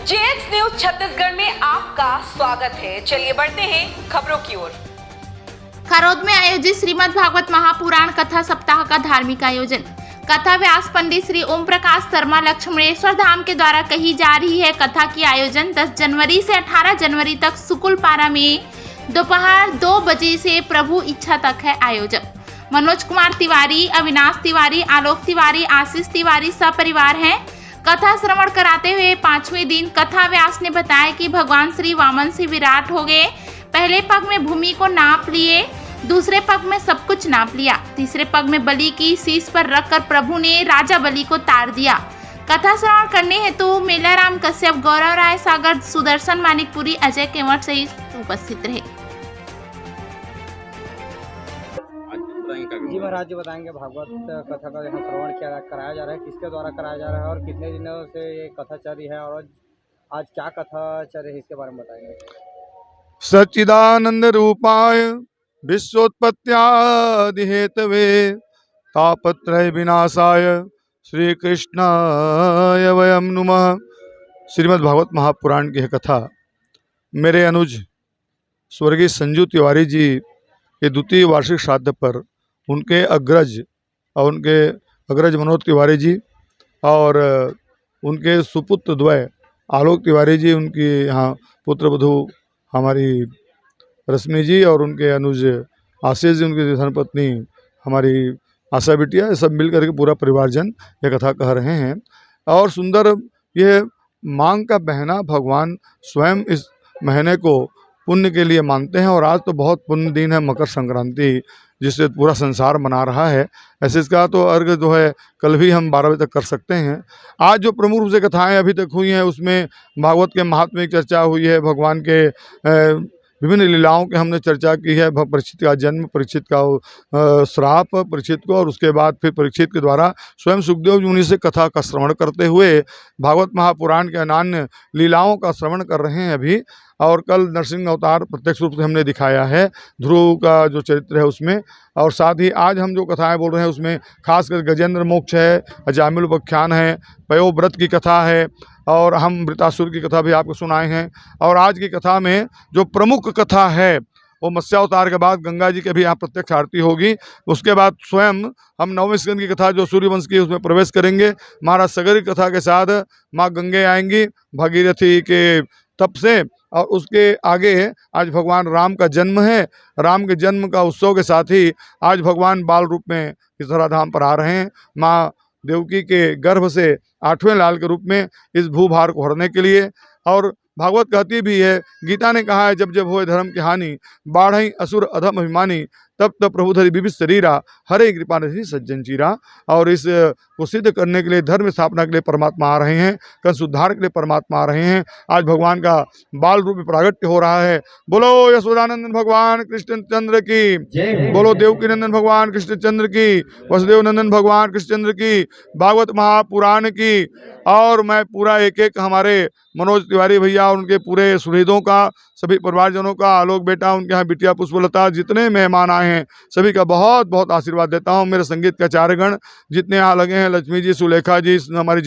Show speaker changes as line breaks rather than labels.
JX news Chhattisgarh में आपका स्वागत है। चलिए बढ़ते हैं खबरों की ओर।
खरौद में आयोजित श्रीमद् भागवत महापुराण कथा सप्ताह का धार्मिक आयोजन। कथा व्यास पंडित श्री ओम प्रकाश शर्मा लक्ष्मणेश्वर धाम के द्वारा कही जा रही है। कथा की आयोजन 10 जनवरी से 18 जनवरी तक सुकुलपारा में दोपहर 2 बजे से प्रभु इच्छा तक है। आयोजक मनोज कुमार तिवारी, अविनाश तिवारी, आलोक तिवारी, आशीष तिवारी सपरिवार हैं। कथा श्रवण कराते हुए 5वें दिन कथा व्यास ने बताया कि भगवान श्री वामन से विराट हो गए। पहले पग में भूमि को नाप लिए, दूसरे पग में सब कुछ नाप लिया, तीसरे पग में बलि की शीश पर रखकर प्रभु ने राजा बलि को तार दिया। कथा श्रवण करने हेतु मेलाराम कश्यप, गौरव राय सागर, सुदर्शन मानिकपुरी, अजय केवट सहित उपस्थित रहे।
जी महाराज जी बताएंगे भागवत कथा का यहाँ श्रवण कराया जा रहा है, किसके द्वारा कराया जा रहा है और कितने दिनों से ये कथा चल रही है और आज क्या कथा चल रही है इसके बारे में बताएंगे।
सच्चिदानंद रूपाय विश्वोत्पत्त्यादि हेतवे तापत्रय विनाशाय श्री कृष्णाय वयम नुमः। श्रीमद् भागवत महापुराण की कथा मेरे अनुज स्वर्गीय संजू तिवारी जी के द्वितीय वार्षिक श्राद्ध पर उनके अग्रज मनोज तिवारी जी और उनके सुपुत्र द्वय आलोक तिवारी जी, उनकी यहाँ पुत्रवधू हमारी रश्मि जी और उनके अनुज आशीष जी, उनकी धर्मपत्नी हमारी आशा बिटिया, सब मिल करके पूरा परिवारजन ये कथा कह रहे हैं। और सुंदर ये मांग का बहना भगवान स्वयं इस महीने को पुण्य के लिए मानते हैं और आज तो बहुत पुण्य दिन है, मकर संक्रांति, जिससे पूरा संसार मना रहा है। ऐसे इसका तो अर्घ जो है कल भी हम 12 बजे तक कर सकते हैं। आज जो प्रमुख रूप से कथाएं अभी तक हुई हैं उसमें भागवत के महात्म्य की चर्चा हुई है, भगवान के विभिन्न लीलाओं के हमने चर्चा की है। परीक्षित का जन्म, परीक्षित का श्राप परीक्षित को, और उसके बाद फिर परीक्षित के द्वारा स्वयं सुखदेव जी उन्हीं से कथा का श्रवण करते हुए भागवत महापुराण के अनन्य लीलाओं का श्रवण कर रहे हैं अभी। और कल नरसिंह अवतार प्रत्यक्ष रूप से हमने दिखाया है, ध्रुव का जो चरित्र है उसमें, और साथ ही आज हम जो कथाएं बोल रहे हैं उसमें खासकर गजेंद्र मोक्ष है, अजामिल उपाख्यान है, पयोव्रत की कथा है और हम वृतासुर की कथा भी आपको सुनाए हैं। और आज की कथा में जो प्रमुख कथा है वो मत्स्यावतार के बाद गंगा जी के भी यहाँ प्रत्यक्ष आरती होगी। उसके बाद स्वयं हम 9वें स्कंद की कथा जो सूर्यवंश की उसमें प्रवेश करेंगे। महाराज सगर की कथा के साथ माँ गंगे आएंगी भगीरथी के तप से, और उसके आगे आज भगवान राम का जन्म है। राम के जन्म का उत्सव के साथ ही आज भगवान बाल रूप में इस धराधाम पर आ रहे हैं, माँ देवकी के गर्भ से 8वें लाल के रूप में इस भूभार को हरने के लिए। और भागवत कहती भी है, गीता ने कहा है, जब जब होए धर्म की हानि, बाढ़ई असुर अधम अभिमानी, तब तब प्रभु धरि विविध शरीरा, हरे कृपा निधि सज्जन चीरा। और इस को सिद्ध करने के लिए, धर्म स्थापना के लिए परमात्मा आ रहे हैं, कंस उद्धार के लिए परमात्मा आ रहे हैं। आज भगवान का बाल रूप में प्रागट्य हो रहा है। बोलो यशोदानंदन भगवान कृष्णचंद्र की, बोलो देवकी नंदन भगवान कृष्णचंद्र की, वसुदेव नंदन भगवान कृष्णचंद्र की, भागवत महापुराण की। और मैं पूरा एक एक हमारे मनोज तिवारी भैया और उनके पूरे सुहृदों का, सभी परिवारजनों का, आलोक बेटा, उनके यहाँ बिटिया पुष्पलता, जितने मेहमान आए हैं सभी का बहुत बहुत आशीर्वाद देता हूँ। मेरे संगीत के 4 गण जितने यहाँ लगे हैं, लक्ष्मी जी, सुलेखा जी, हमारी